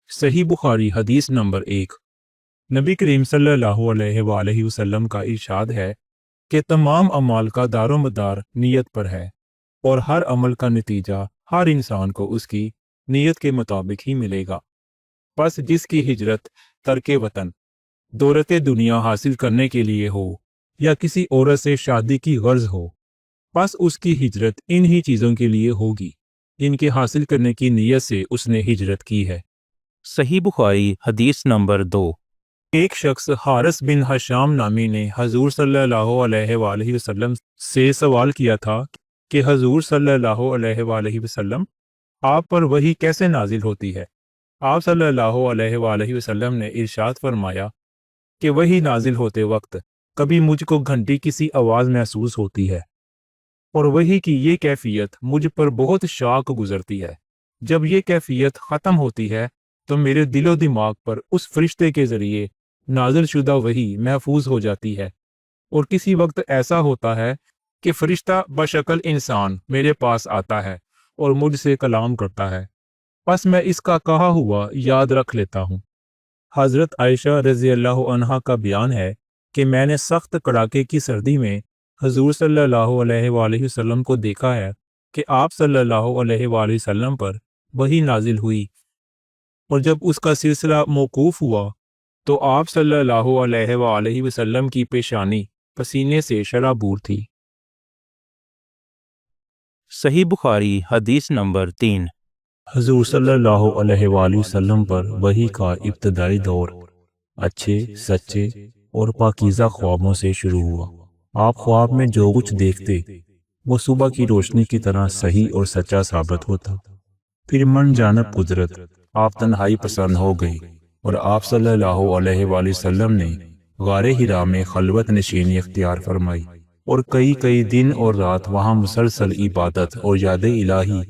सही बुखारी हदीस नंबर 1। नबी करीम सल्लल्लाहु अलैहि वसल्लम का इरशाद है कि तमाम अमाल का दारोमदार नीयत पर है और हर अमल का नतीजा हर इंसान को उसकी नीयत के मुताबिक ही मिलेगा। बस जिसकी हिजरत तर्के वतन दौलत दुनिया हासिल करने के लिए हो या किसी औरत से शादी की गर्ज हो, बस उसकी हिजरत इन ही चीज़ों के लिए होगी इनके हासिल करने की नीयत से उसने हिजरत की है। सही बुखारी हदीस नंबर 2। एक शख्स हारिस बिन हशाम नामी ने हजूर सल्लल्लाहु अलैहि वसल्लम से सवाल किया था कि हजूर सल्लल्लाहु अलैहि वसल्लम, आप पर वही कैसे नाजिल होती है? आप सल्लल्लाहु अलैहि वसल्लम ने इरशाद फरमाया कि वही नाजिल होते वक्त कभी मुझको घंटी किसी आवाज़ महसूस होती है और वही की ये कैफियत मुझ पर बहुत शाक गुजरती है। जब ये कैफियत ख़त्म होती है तो मेरे दिलो दिमाग पर उस फरिश्ते के ज़रिए नाजिल शुदा वही महफूज हो जाती है और किसी वक्त ऐसा होता है कि फरिश्ता बशक्ल इंसान मेरे पास आता है और मुझसे कलाम करता है, बस मैं इसका कहा हुआ याद रख लेता हूँ। हज़रत आयशा रज़ियल्लाहु अन्हा का बयान है कि मैंने सख्त कड़ाके की सर्दी में हजूर सल्लल्लाहु अलैहि वसल्लम को देखा है कि आप सल्लल्लाहु अलैहि वसल्लम पर वही नाजिल हुई और जब उसका सिलसिला मौकूफ हुआ तो आप सल्लल्लाहु अलैहि वसल्लम की पेशानी पसीने से शराबूर थी। सही बुखारी हदीस नंबर 3। हजूर सल्लल्लाहु अलैहि वसल्लम पर वही का इब्तदाई दौर अच्छे सच्चे और पाकीज़ा ख्वाबों से शुरू हुआ। आप ख्वाब में जो कुछ देखते वो सुबह की रोशनी की तरह सही और सच्चा साबित होता। फिर मन जानब कुदरत आप तन्हाई पसंद हो गई और आप सल्लल्लाहु अलैहि वसल्लम ने गारे हिरा में खलवत नशीनी इख्तियार फरमाई और कई कई दिन और रात वहाँ मुसलसल इबादत और याद इलाही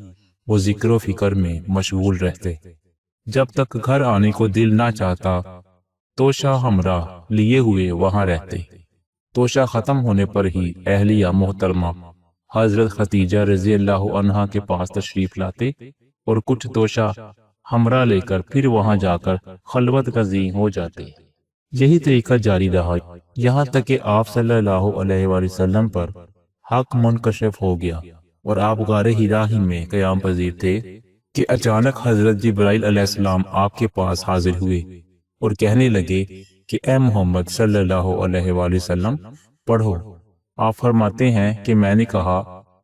वो जिक्र फिक्र में मशगूल रहते। जब तक घर आने को दिल ना चाहता तोशा हमरा लिए हुए वहाँ रहते। तोशा ख़त्म होने पर ही अहलिया मोहतरमा हज़रत खतीजा रज़ियल्लाहु अन्हा के पास तशरीफ़ लाते और कुछ तोशा हमरा लेकर फिर वहां जाकर खलवत गज़ी हो जाते। यही तरीका जारी रहा यहाँ तक कि आप सल्लल्लाहु अलैहि वसल्लम पर हक मुनकशिफ हो गया और आप गारे हिरा ही में क़याम पजीर थे कि अचानक हज़रत जिब्राइल अलैहिस्सलाम आपके पास हाजिर हुए और कहने लगे कि ए मोहम्मद सल्लल्लाहु अलैहि वसल्लम पढ़ो। आप फरमाते हैं कि मैंने कहा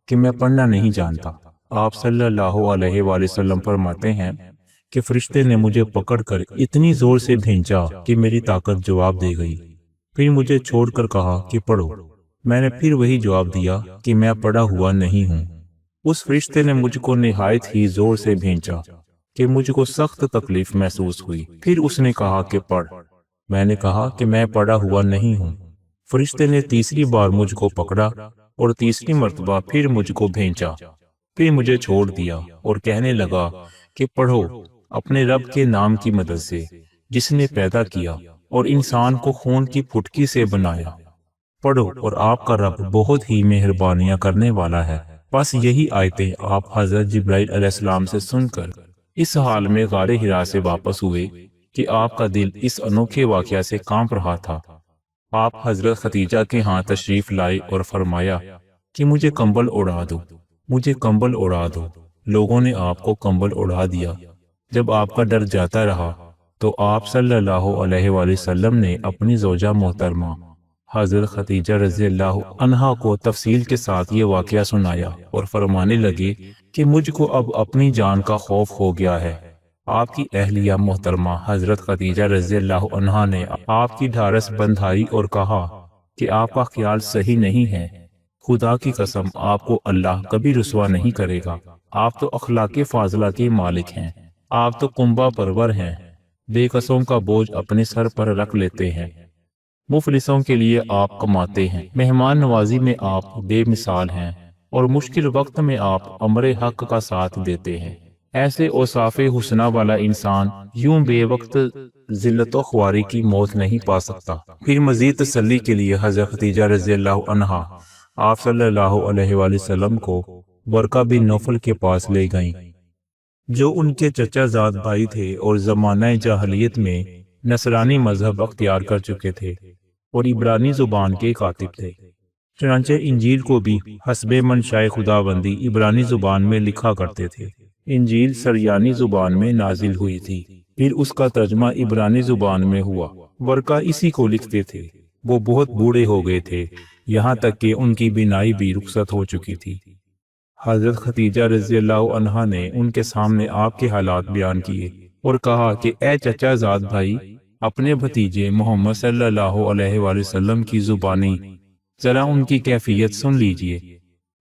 कि मैं पढ़ना नहीं जानता। आप सल्लल्लाहु अलैहि वसल्लम फरमाते हैं कि फरिश्ते ने मुझे पकड़कर इतनी जोर से खींचा कि मेरी ताकत जवाब दे गई। फिर मुझे छोड़कर कहा कि पढ़ो। मैंने फिर वही जवाब दिया कि मैं पढ़ा हुआ नहीं हूँ। उस फरिश्ते ने मुझको निहायत ही जोर से खींचा कि मुझको सख्त तकलीफ महसूस हुई। फिर उसने कहा कि पढ़। मैंने कहा कि मैं पढ़ा हुआ नहीं हूँ। फरिश्ते ने तीसरी बार मुझको पकड़ा और तीसरी मर्तबा फिर मुझको खींचा। फिर मुझे छोड़ दिया और कहने लगा कि पढ़ो अपने रब के नाम की मदद से जिसने पैदा किया और इंसान को खून की फुटकी से बनाया। पढ़ो और आपका रब बहुत ही मेहरबानियां करने वाला है। बस यही आयतें आप हजरत जिब्राइल अलैहिस्सलाम से सुनकर इस हाल में गारे हिरा से वापस हुए कि आपका दिल इस अनोखे वाकया से कांप रहा था। आप हजरत खतीजा के यहाँ तशरीफ लाए और फरमाया कि मुझे कंबल उड़ा दो, मुझे कंबल उड़ा दो। लोगों ने आपको कंबल उड़ा दिया। जब आपका डर जाता रहा तो आप सल्लल्लाहु अलैहि वसल्लम ने अपनी ज़ौजा मोहतरमा हज़रत खतीजा रज़ियल्लाहु अन्हा को तफसील के साथ ये वाक़या सुनाया और फरमाने लगे कि मुझको अब अपनी जान का खौफ हो गया है। आपकी अहलिया मोहतरमा हज़रत खतीजा रज़ियल्लाहु अन्हा ने आपकी ढारस बंधाई और कहा कि आपका ख्याल सही नहीं है। खुदा की कसम आपको अल्लाह कभी रुसवा नहीं करेगा। आप तो अखलाके फाजला के मालिक हैं। आप तो कुंबा परवर हैं। बेकसों का बोझ अपने सर पर रख लेते हैं। मुफलिसों के लिए आप कमाते हैं। मेहमान नवाजी में आप बेमिसाल हैं और मुश्किल वक्त में आप अमरे हक का साथ देते हैं। ऐसे औसाफे हुस्ना वाला इंसान यूं बेवक्त जिल्लतो ख्वारी की मौत नहीं पा सकता। फिर मजीद तसल्ली के लिए हज़रत खतीजा रज़ियल्लाहु अन्हा आप सल्लल्लाहु अलैहि वसल्लम को वर्का बिन नौफल के पास ले गईं। جو ان کے چچا زاد بھائی تھے اور زمانہ جاہلیت میں نصرانی مذہب اختیار کر چکے تھے اور عبرانی زبان کے کاتب تھے۔ چنانچہ انجیل کو بھی حسب منشاء خداوندی عبرانی زبان میں لکھا کرتے تھے۔ انجیل سریانی زبان میں نازل ہوئی تھی، پھر اس کا ترجمہ عبرانی زبان میں ہوا۔ ورقہ اسی کو لکھتے تھے۔ وہ بہت بوڑھے ہو گئے تھے، یہاں تک کہ ان کی بینائی بھی رخصت ہو چکی تھی۔ حضرت خدیجہ رضی اللہ عنہا نے ان کے سامنے آپ کے حالات بیان کیے اور کہا کہ اے چچا زاد بھائی، اپنے بھتیجے محمد صلی اللہ علیہ وآلہ وسلم کی زبانی ذرا ان کی کیفیت سن لیجئے۔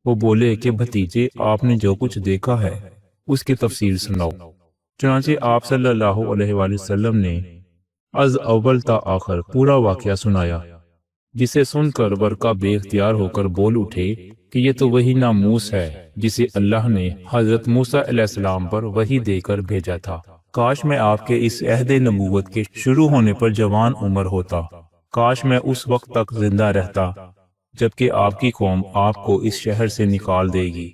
وہ بولے کہ بھتیجے، آپ نے جو کچھ دیکھا ہے اس کی تفصیل سناؤ۔ چنانچہ آپ صلی اللہ علیہ وآلہ وسلم نے از اول تا آخر پورا واقعہ سنایا، جسے سن کر ورقہ بے اختیار ہو کر بول اٹھے کہ یہ تو وہی ناموس ہے جسے اللہ نے حضرت موسیٰ علیہ السلام پر وحی دے کر بھیجا تھا۔ کاش میں آپ کے اس عہد نبوت کے شروع ہونے پر جوان عمر ہوتا، کاش میں اس وقت تک زندہ رہتا جبکہ آپ کی قوم آپ کو اس شہر سے نکال دے گی۔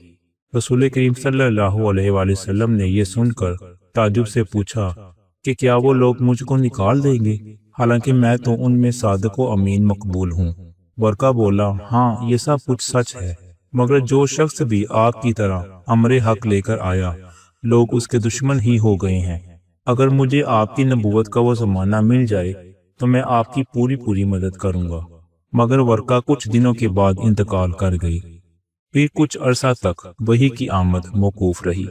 رسول کریم صلی اللہ علیہ وآلہ وسلم نے یہ سن کر تعجب سے پوچھا کہ کیا وہ لوگ مجھ کو نکال دیں گے، حالانکہ میں تو ان میں صادق و امین مقبول ہوں۔ ورقہ بولا، ہاں یہ سب کچھ سچ ہے، مگر جو شخص بھی آپ کی طرح امر حق لے کر آیا، لوگ اس کے دشمن ہی ہو گئے ہیں۔ اگر مجھے آپ کی نبوت کا وہ زمانہ مل جائے تو میں آپ کی پوری مدد کروں گا۔ مگر ورقہ کچھ دنوں کے بعد انتقال کر گئی۔ پھر کچھ عرصہ تک وحی کی آمد موقوف رہی۔